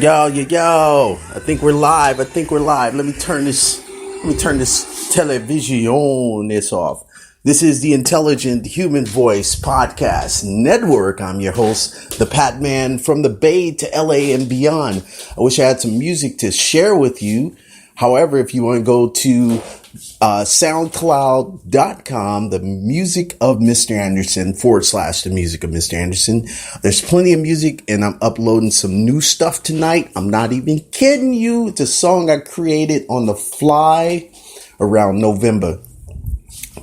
Yo, yo, yo. I think we're live. Let me turn this television off. This is the Intelligent Human Voice Podcast Network. I'm your host, the PatMan from the Bay to LA and beyond. I wish I had some music to share with you. However, if you want to go to SoundCloud.com, the music of Mr. Anderson / the music of Mr. Anderson. There's plenty of music and I'm uploading some new stuff tonight. I'm not even kidding you. It's a song I created on the fly around November.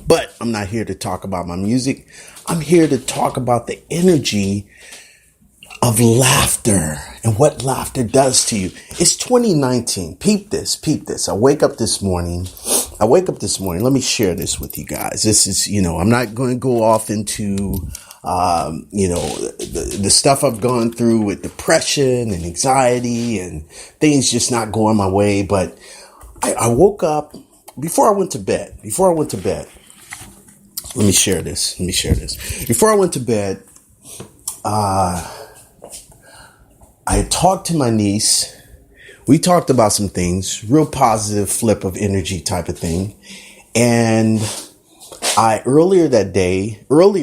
But I'm not here to talk about my music. I'm here to talk about the energy of laughter and what laughter does to you. It's 2019. Peep this. I wake up this morning. Let me share this with you guys. This is, I'm not going to go off into, the stuff I've gone through with depression and anxiety and things just not going my way. But I woke up before I went to bed. Let me share this. Before I went to bed, I had talked to my niece. We talked about some things, real positive flip of energy type of thing. And earlier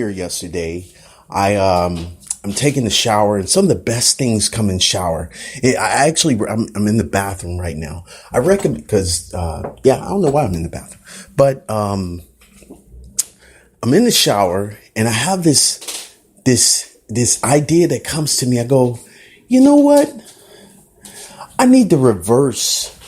yesterday, I'm taking the shower and some of the best things come in shower. I'm in the bathroom right now. I reckon because, I don't know why I'm in the bathroom, but, I'm in the shower and I have this idea that comes to me. I go, you know what? I need to reverse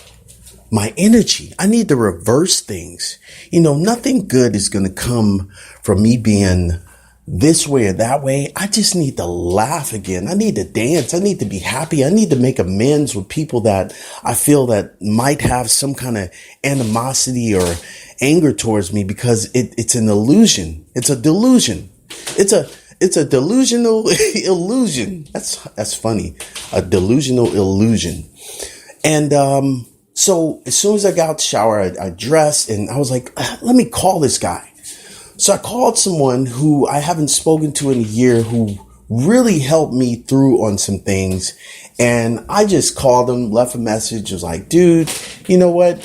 my energy. I need to reverse things. Nothing good is going to come from me being this way or that way. I just need to laugh again. I need to dance. I need to be happy. I need to make amends with people that I feel that might have some kind of animosity or anger towards me because it's an illusion. It's a delusion. It's a delusional illusion. That's funny. A delusional illusion. And, so as soon as I got out the shower, I dressed and I was like, let me call this guy. So I called someone who I haven't spoken to in a year who really helped me through on some things. And I just called him, left a message. I was like, dude, you know what?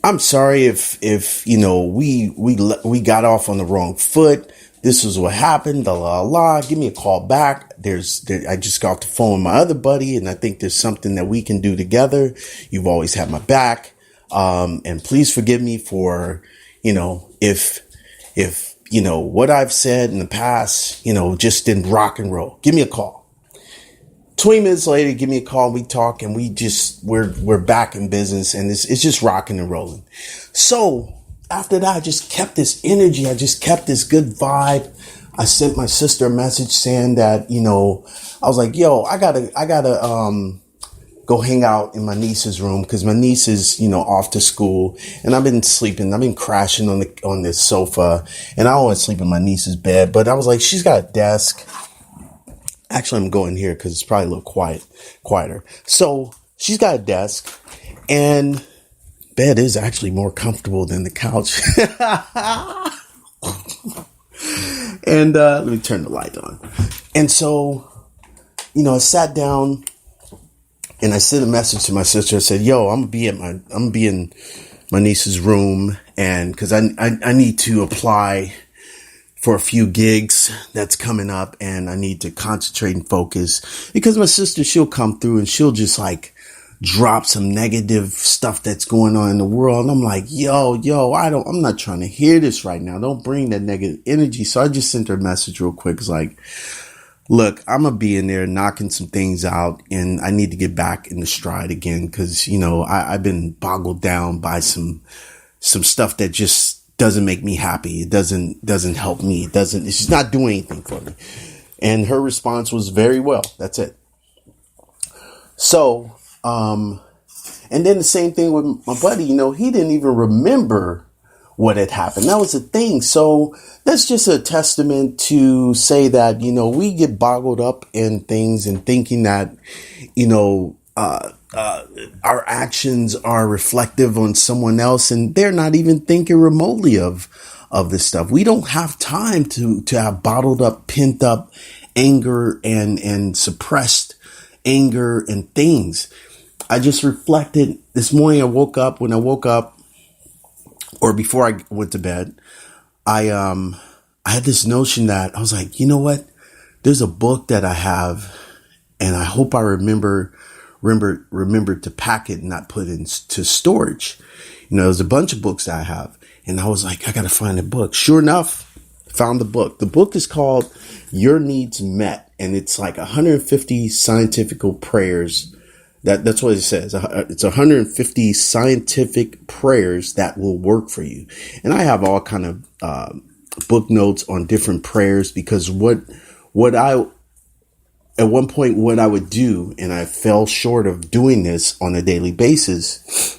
I'm sorry if we got off on the wrong foot. This is what happened. Give me a call back. I just got off the phone with my other buddy and I think there's something that we can do together. You've always had my back. And please forgive me for, if what I've said in the past, just didn't rock and roll. Give me a call. 20 minutes later, give me a call. We talk and we're back in business and it's just rocking and rolling. So after that, I just kept this energy. I just kept this good vibe. I sent my sister a message saying that, I was like, yo, I gotta, go hang out in my niece's room because my niece is, off to school and I've been sleeping. I've been crashing on this sofa and I always sleep in my niece's bed. But I was like, she's got a desk. Actually, I'm going here because it's probably a little quieter. So she's got a desk and bed is actually more comfortable than the couch. And let me turn the light on. And so, I sat down and I sent a message to my sister. I said, yo, I'm gonna be in my niece's room and cause I need to apply for a few gigs that's coming up and I need to concentrate and focus because my sister, she'll come through and she'll just like drop some negative stuff that's going on in the world. And I'm like, yo, I'm not trying to hear this right now. Don't bring that negative energy. So I just sent her a message real quick. It's like, look, I'm going to be in there knocking some things out and I need to get back in the stride again. Cause I've been boggled down by some stuff that just doesn't make me happy. It doesn't help me. It's just not doing anything for me. And her response was very well. That's it. So, and then the same thing with my buddy, he didn't even remember what had happened. That was the thing. So that's just a testament to say that, we get boggled up in things and thinking that, our actions are reflective on someone else and they're not even thinking remotely of this stuff. We don't have time to have bottled up, pent up anger and suppressed anger and things. I just reflected this morning. When I woke up or before I went to bed, I had this notion that I was like, you know what? There's a book that I have, and I hope I remember to pack it and not put it into storage. There's a bunch of books that I have, and I was like, I got to find a book. Sure enough, found the book. The book is called Your Needs Met, and it's like 150 scientific prayers. That's what it says. It's 150 scientific prayers that will work for you. And I have all kind of book notes on different prayers, because at one point what I would do, and I fell short of doing this on a daily basis,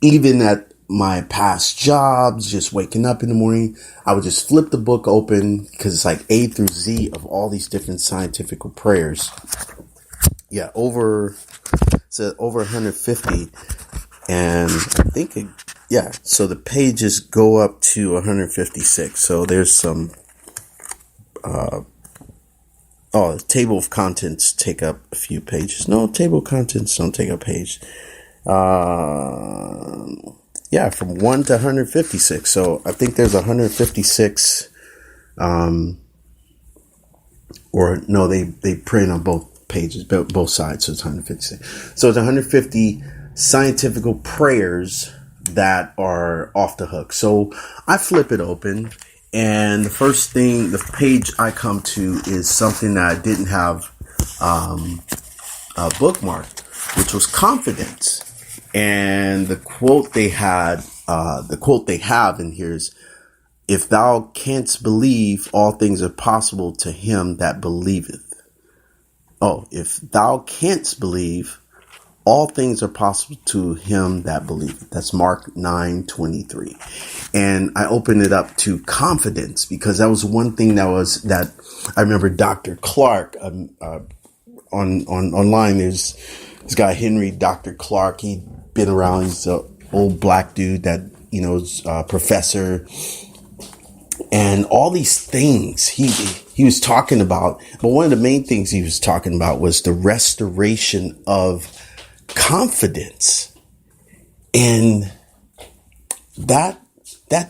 even at my past jobs, just waking up in the morning, I would just flip the book open, because it's like A through Z of all these different scientific prayers. Yeah, over 150. And I think, so the pages go up to 156. So there's some, the table of contents take up a few pages. No, table of contents don't take up a page. From 1 to 156. So I think there's 156, or no, they print on both pages, both sides. So it's 156. So it's 150 scientific prayers that are off the hook. So I flip it open, and the page I come to is something that I didn't have bookmarked, which was confidence. And the quote they have in here is, if thou canst believe, all things are possible to him that believeth. Oh, if thou canst believe, all things are possible to him that believeth. That's Mark 9:23. And I opened it up to confidence, because that was one thing that I remember Dr. Clark online. There's this guy, Henry Dr. Clark. He'd been around. He's an old black dude that, is a professor. And all these things he was talking about. But one of the main things he was talking about was the restoration of confidence. And that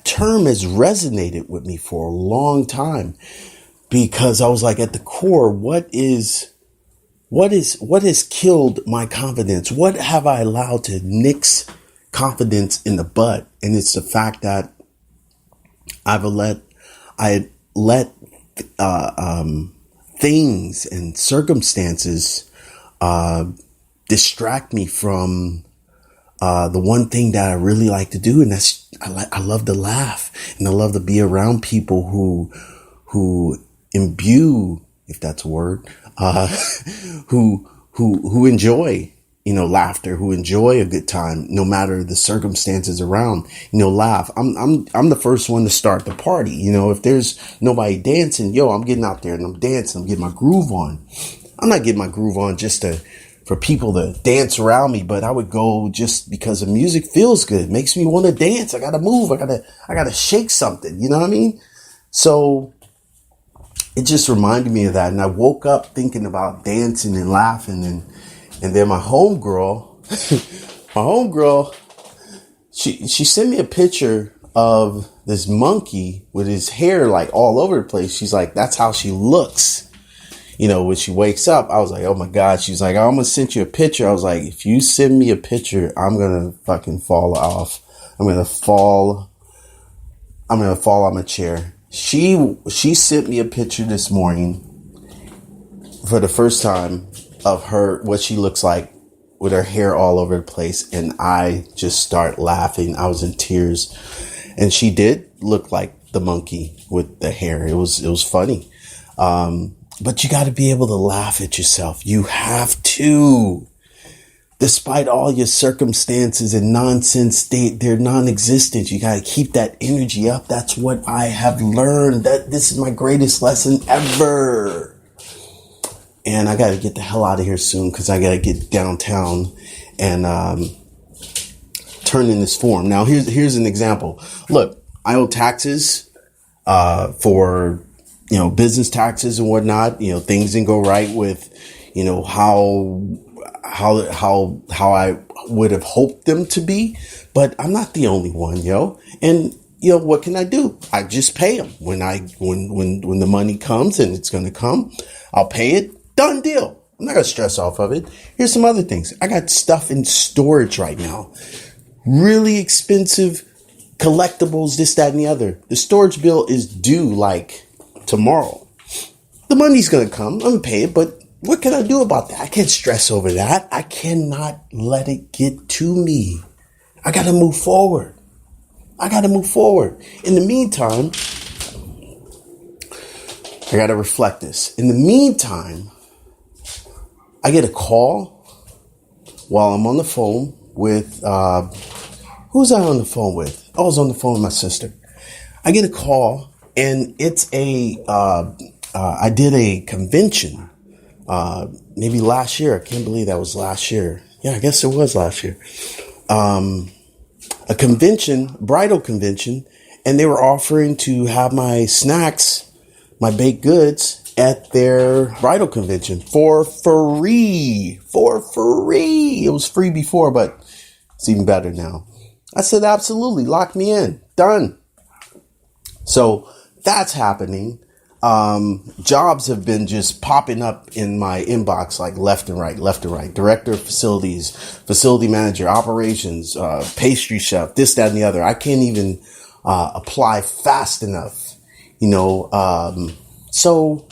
term has resonated with me for a long time, because I was like, at the core, what has killed my confidence? What have I allowed to nix confidence in the bud? And it's the fact that I let things and circumstances distract me from the one thing that I really like to do, and that's I love to laugh, and I love to be around people who imbue, if that's a word, who enjoy, laughter, who enjoy a good time, no matter the circumstances around, laugh. I'm the first one to start the party. If there's nobody dancing, I'm getting out there and I'm dancing. I'm getting my groove on. I'm not getting my groove on just for people to dance around me, but I would go just because the music feels good. It makes me want to dance. I got to move. I got to shake something. You know what I mean? So it just reminded me of that. And I woke up thinking about dancing and laughing, and then my homegirl, she sent me a picture of this monkey with his hair like all over the place. She's like, that's how she looks. When she wakes up. I was like, oh my God. She's like, I almost sent you a picture. I was like, if you send me a picture, I'm going to fucking fall off. I'm going to fall on my chair. She sent me a picture this morning for the first time of her, what she looks like with her hair all over the place. And I just start laughing. I was in tears, and she did look like the monkey with the hair. It was funny. But you got to be able to laugh at yourself. You have to. Despite all your circumstances and nonsense, they're non-existent. You got to keep that energy up. That's what I have learned. That this is my greatest lesson ever. And I got to get the hell out of here soon, because I got to get downtown and turn in this form. Now, here's an example. Look, I owe taxes for business taxes and whatnot. Things didn't go right with, how I would have hoped them to be, but I'm not the only one, yo. And what can I do? I just pay them when the money comes, and it's going to come. I'll pay it. Done deal. I'm not going to stress off of it. Here's some other things. I got stuff in storage right now. Really expensive collectibles, this, that, and the other. The storage bill is due like tomorrow. The money's going to come. I'm going to pay it, but what can I do about that? I can't stress over that. I cannot let it get to me. I got to move forward. In the meantime, I got to reflect this. In the meantime, I get a call while I'm on the phone with, who's I on the phone with? I was on the phone with my sister. I get a call, and it's I did a convention, maybe last year. I can't believe that was last year. Yeah, I guess it was last year. A convention, bridal convention, and they were offering to have my snacks, my baked goods, at their bridal convention for free. It was free before, but it's even better now. I said, absolutely, lock me in. Done. So that's happening. Jobs have been just popping up in my inbox, like left and right. Director of facilities, facility manager, operations, pastry chef, this, that, and the other. I can't even apply fast enough, so,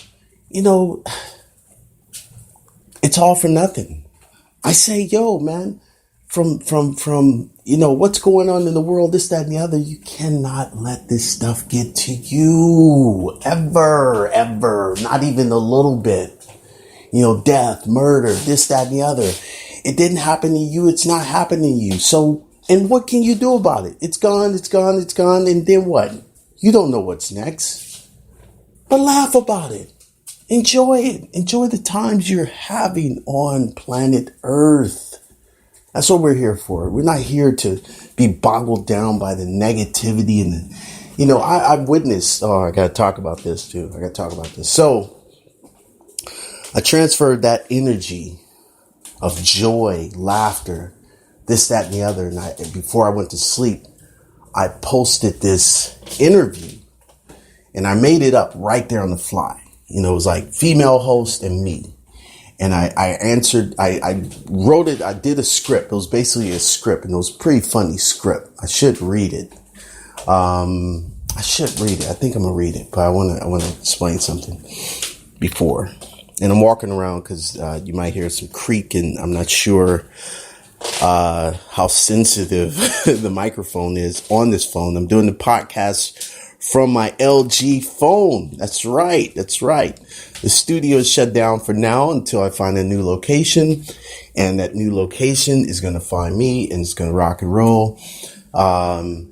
it's all for nothing. I say, yo, man, from what's going on in the world, this, that, and the other, you cannot let this stuff get to you. Ever. Not even a little bit. Death, murder, this, that, and the other. It didn't happen to you. It's not happening to you. So, and what can you do about it? It's gone. And then what? You don't know what's next. But laugh about it. Enjoy it. Enjoy the times you're having on planet Earth. That's what we're here for. We're not here to be boggled down by the negativity and I've witnessed, I got to talk about this too. So I transferred that energy of joy, laughter, this, that, and the other. And before I went to sleep, I posted this interview. And I made it up right there on the fly. It was like female host and me. And I answered, I wrote it. I did a script. It was basically a script, and it was a pretty funny script. I should read it. I think I'm going to read it, but I want to explain something before. And I'm walking around because you might hear some creaking. I'm not sure how sensitive the microphone is on this phone. I'm doing the podcast from my LG phone. That's right. The studio is shut down for now until I find a new location, and that new location is going to find me, and it's going to rock and roll. Done.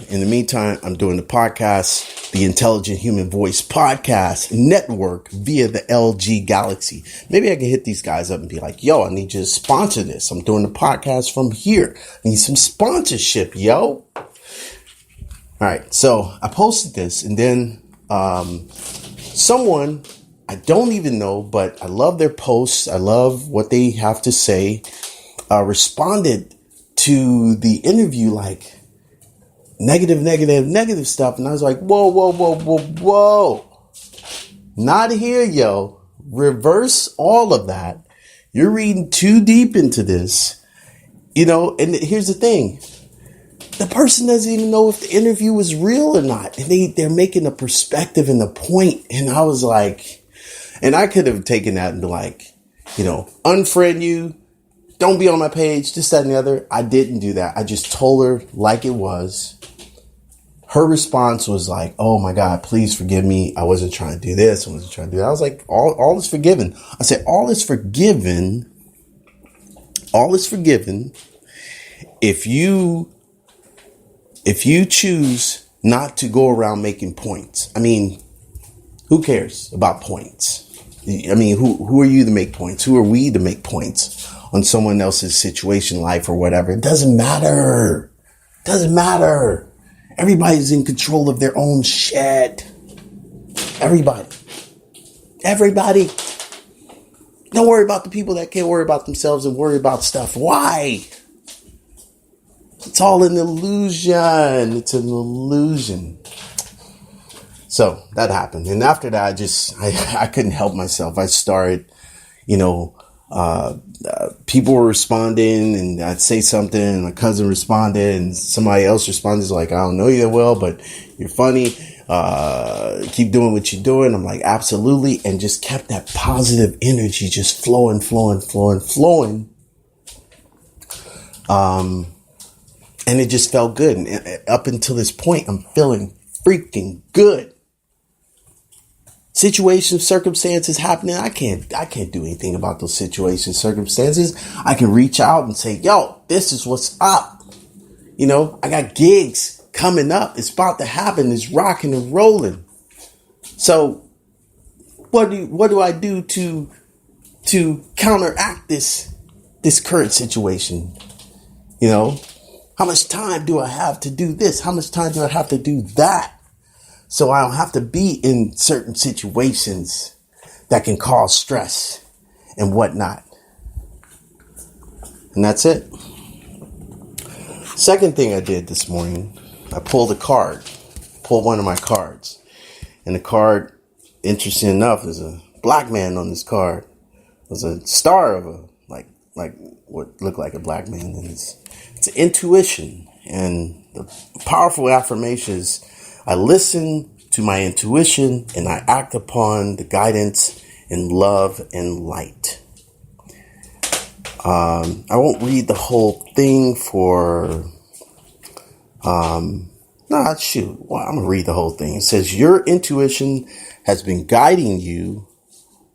In the meantime, I'm doing the podcast, the Intelligent Human Voice Podcast Network via the LG Galaxy. Maybe I can hit these guys up and be like, yo, I need you to sponsor this. I'm doing the podcast from here. I need some sponsorship, yo. All right, so I posted this, and then someone I don't even know, but I love their posts. I love what they have to say. Responded to the interview like negative stuff, and I was like, whoa, not here, yo. Reverse all of that. You're reading too deep into this, And here's the thing. The person doesn't even know if the interview was real or not. And they're making a perspective and a point. And I was like, and I could have taken that and be like, unfriend you, don't be on my page, this, that, and the other. I didn't do that. I just told her like it was. Her response was like, oh my God, please forgive me. I wasn't trying to do this. I wasn't trying to do that. I was like, all is forgiven. I said, all is forgiven. All is forgiven. If you choose not to go around making points. I mean, who cares about points? I mean, who are you to make points? Who are we to make points on someone else's situation, life, or whatever? It doesn't matter. Everybody's in control of their own shit. Everybody. Don't worry about the people that can't worry about themselves and worry about stuff. Why? It's all an illusion. It's an illusion. So that happened. And after that, I couldn't help myself. I started, people were responding, and I'd say something, and my cousin responded, and somebody else responded like, I don't know you that well, but you're funny. Keep doing what you're doing. I'm like, absolutely. And just kept that positive energy just flowing. And it just felt good. And up until this point, I'm feeling freaking good. Situations, circumstances happening. I can't do anything about those situations, circumstances. I can reach out and say, yo, this is what's up. I got gigs coming up. It's about to happen. It's rocking and rolling. So what do I do to counteract this current situation? How much time do I have to do this? How much time do I have to do that? So I don't have to be in certain situations that can cause stress and whatnot. And that's it. Second thing I did this morning, I pulled one of my cards. And the card, interesting enough, is a black man on this card. It was a star of a, like what looked like a black man. And it's intuition. And the powerful affirmation is, I listen to my intuition and I act upon the guidance in love and light. I won't read the whole thing I'm going to read the whole thing. It says, your intuition has been guiding you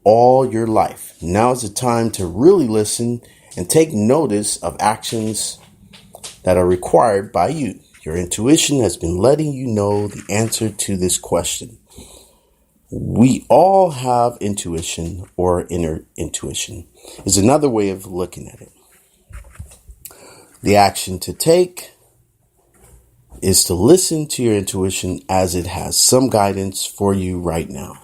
all your life. Now is the time to really listen and take notice of actions that are required by you. Your intuition has been letting you know the answer to this question. We all have intuition, or inner intuition is another way of looking at it. The action to take is to listen to your intuition as it has some guidance for you right now.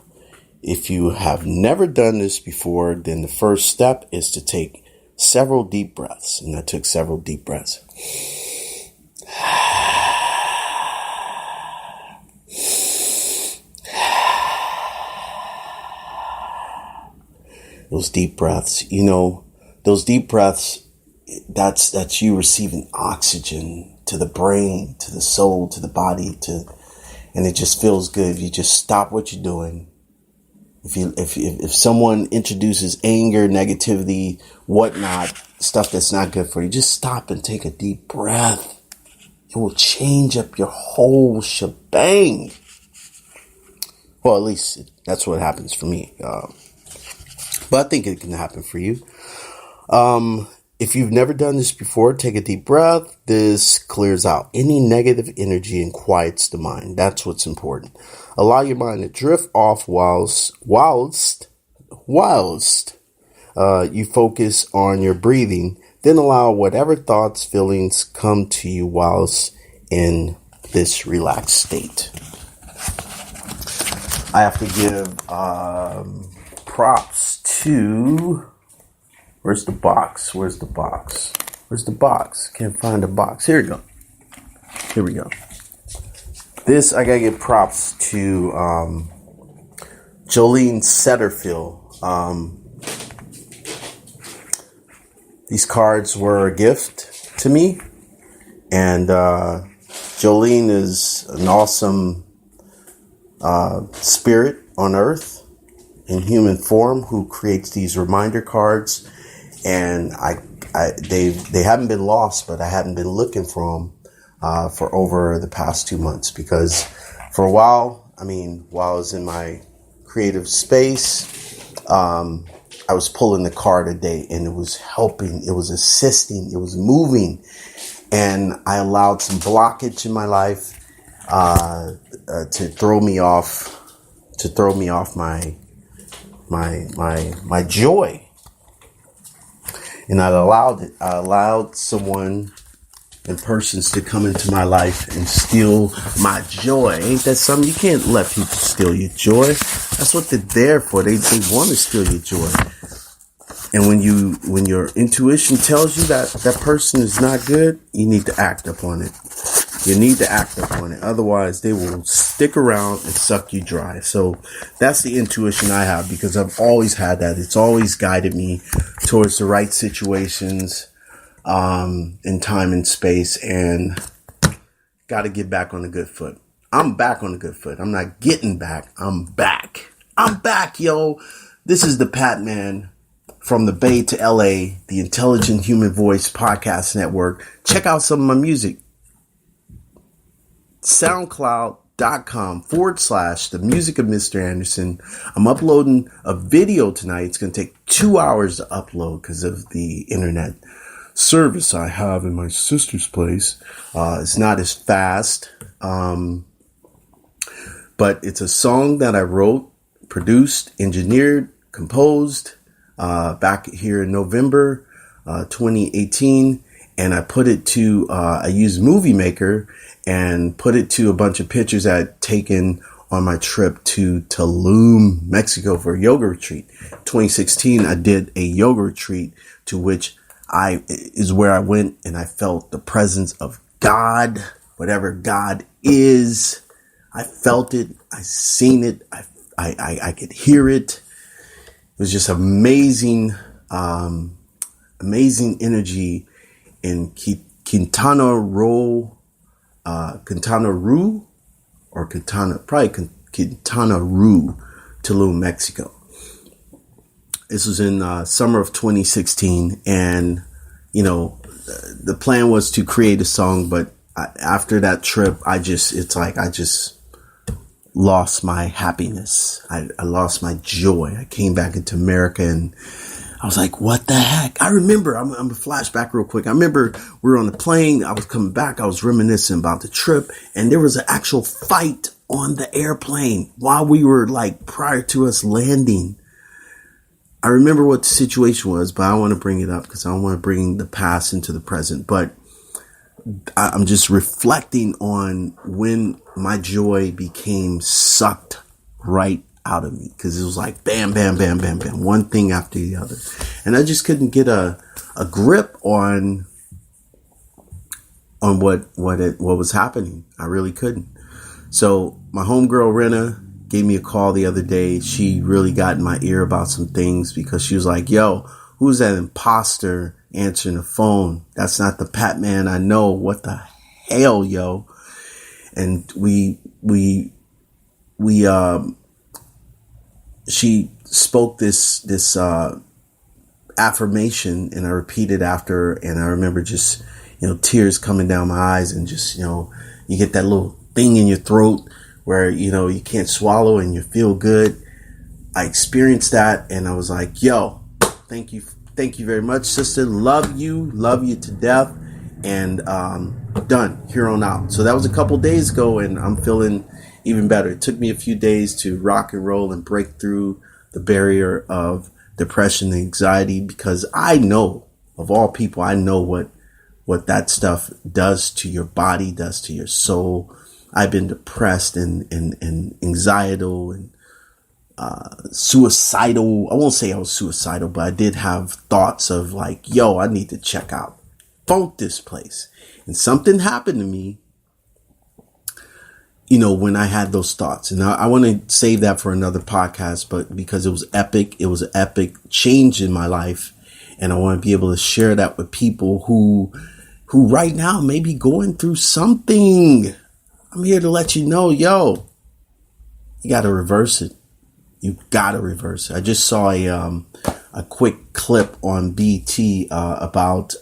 If you have never done this before, then the first step is to take several deep breaths. And I took several deep breaths. Those deep breaths, that's you receiving oxygen to the brain, to the soul, to the body, and it just feels good. If you just stop what you're doing. If someone introduces anger, negativity, whatnot, stuff that's not good for you, just stop and take a deep breath. It will change up your whole shebang. Well, at least that's what happens for me. But I think it can happen for you. If you've never done this before, take a deep breath. This clears out any negative energy and quiets the mind. That's what's important. Allow your mind to drift off whilst you focus on your breathing. Then allow whatever thoughts, feelings come to you whilst in this relaxed state. I have to give props to... Where's the box? Can't find the box. Here we go. This, I gotta give props to Jolene Setterfield. These cards were a gift to me. And Jolene is an awesome spirit on earth in human form who creates these reminder cards. And they haven't been lost, but I haven't been looking for them for over the past 2 months, because for a while, while I was in my creative space, I was pulling the card a day, and it was helping, it was assisting, it was moving, and I allowed some blockage in my life to throw me off my joy. And I allowed someone and persons to come into my life and steal my joy. Ain't that something? You can't let people steal your joy. That's what they're there for. They want to steal your joy. And when your intuition tells you that that person is not good, you need to act upon it. You need to act upon it. Otherwise, they will stick around and suck you dry. So that's the intuition I have, because I've always had that. It's always guided me towards the right situations, in time and space, and got to get back on the good foot. I'm back on the good foot. I'm not getting back. I'm back. I'm back, yo. This is the PatMan from the Bay to LA, the Intelligent Human Voice Podcast Network. Check out some of my music. SoundCloud.com/the music of Mr. Anderson. I'm uploading a video tonight. It's going to take 2 hours to upload because of the internet service I have in my sister's place. It's not as fast. But it's a song that I wrote, produced, engineered, composed, back here in November, 2018. And I put it to, I used Movie Maker and put it to a bunch of pictures I had taken on my trip to Tulum, Mexico for a yoga retreat. 2016, I did a yoga retreat to which is where I went and I felt the presence of God, whatever God is. I felt it. I seen it. I could hear it. It was just amazing, amazing energy in Quintana Roo, Tulum, Mexico. This was in summer of 2016, and the plan was to create a song, but after that trip, I just lost my happiness. I lost my joy. I came back into America and I was like, what the heck? I remember, I'm going to flashback real quick. I remember we were on the plane. I was coming back. I was reminiscing about the trip, and there was an actual fight on the airplane while we were prior to us landing. I remember what the situation was, but I don't want to bring it up because I don't want to bring the past into the present. But I'm just reflecting on when my joy became sucked right out of me, because it was like bam, bam, bam, bam, bam, one thing after the other. And I just couldn't get a grip on what was happening. I really couldn't. So my homegirl Rena gave me a call the other day. She really got in my ear about some things, because she was like, yo, who's that imposter answering the phone? That's not the PatMan I know. What the hell, yo? And she spoke this affirmation, and I repeated after her, and I remember just, tears coming down my eyes, and just, you get that little thing in your throat where, you can't swallow and you feel good. I experienced that, and I was like, yo, thank you very much, sister. Love you to death. And done here on out. So that was a couple days ago, and I'm feeling even better. It took me a few days to rock and roll and break through the barrier of depression and anxiety, because I know, of all people, I know what that stuff does to your body, does to your soul. I've been depressed and anxietal and suicidal. I won't say I was suicidal, but I did have thoughts of yo, I need to check out. Funk this place. And something happened to me, when I had those thoughts. And I want to save that for another podcast, but because it was epic, it was an epic change in my life. And I want to be able to share that with people who right now may be going through something. I'm here to let you know, yo, you got to reverse it. You got to reverse it. I just saw a quick clip on BT about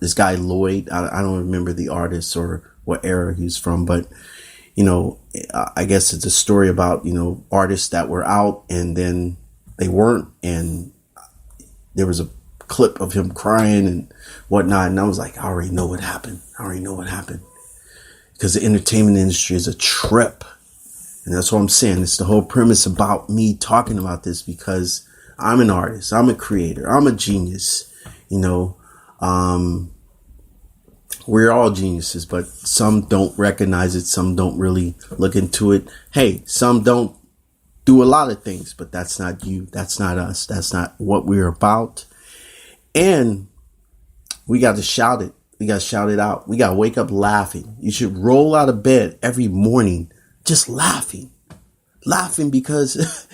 this guy Lloyd. I don't remember the artist or what era he's from, but I guess it's a story about artists that were out and then they weren't, and there was a clip of him crying and whatnot, and I was like, I already know what happened, because the entertainment industry is a trip. And that's what I'm saying. It's the whole premise about me talking about this, because I'm an artist. I'm a creator. I'm a genius. We're all geniuses, but some don't recognize it. Some don't really look into it. Hey, some don't do a lot of things, but that's not you. That's not us. That's not what we're about. And we got to shout it. We got to shout it out. We got to wake up laughing. You should roll out of bed every morning just laughing. Laughing because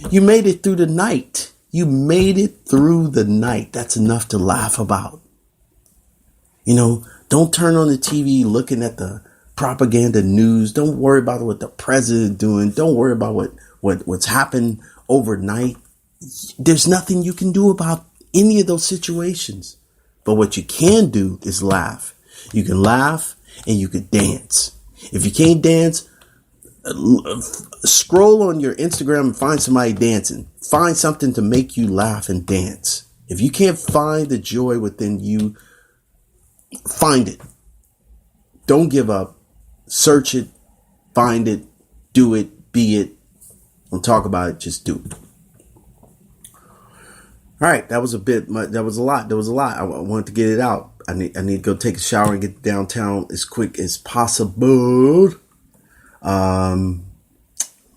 you made it through the night. You made it through the night. That's enough to laugh about. You know, don't turn on the TV looking at the propaganda news. Don't worry about what the president doing. Don't worry about what's happened overnight. There's nothing you can do about any of those situations. But what you can do is laugh. You can laugh and you can dance. If you can't dance, scroll on your Instagram and find somebody dancing. Find something to make you laugh and dance. If you can't find the joy within you, find it. Don't give up. Search it. Find it. Do it. Be it. Don't talk about it. Just do it. All right, that was a bit. That was a lot. I wanted to get it out. I need to go take a shower and get downtown as quick as possible.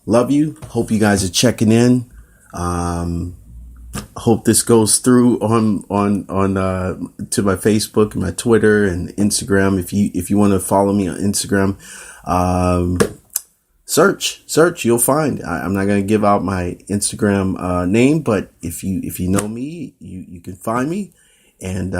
Love you. Hope you guys are checking in. Hope this goes through on to my Facebook and my Twitter and Instagram. If you want to follow me on Instagram, search, you'll find. I'm not going to give out my Instagram name, but if you know me, you can find me, and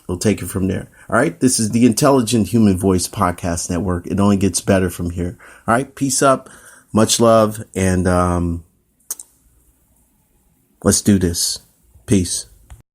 we'll take it from there. All right, this is the Intelligent Human Voice Podcast Network. It only gets better from here. All right, peace up, much love, and let's do this. Peace.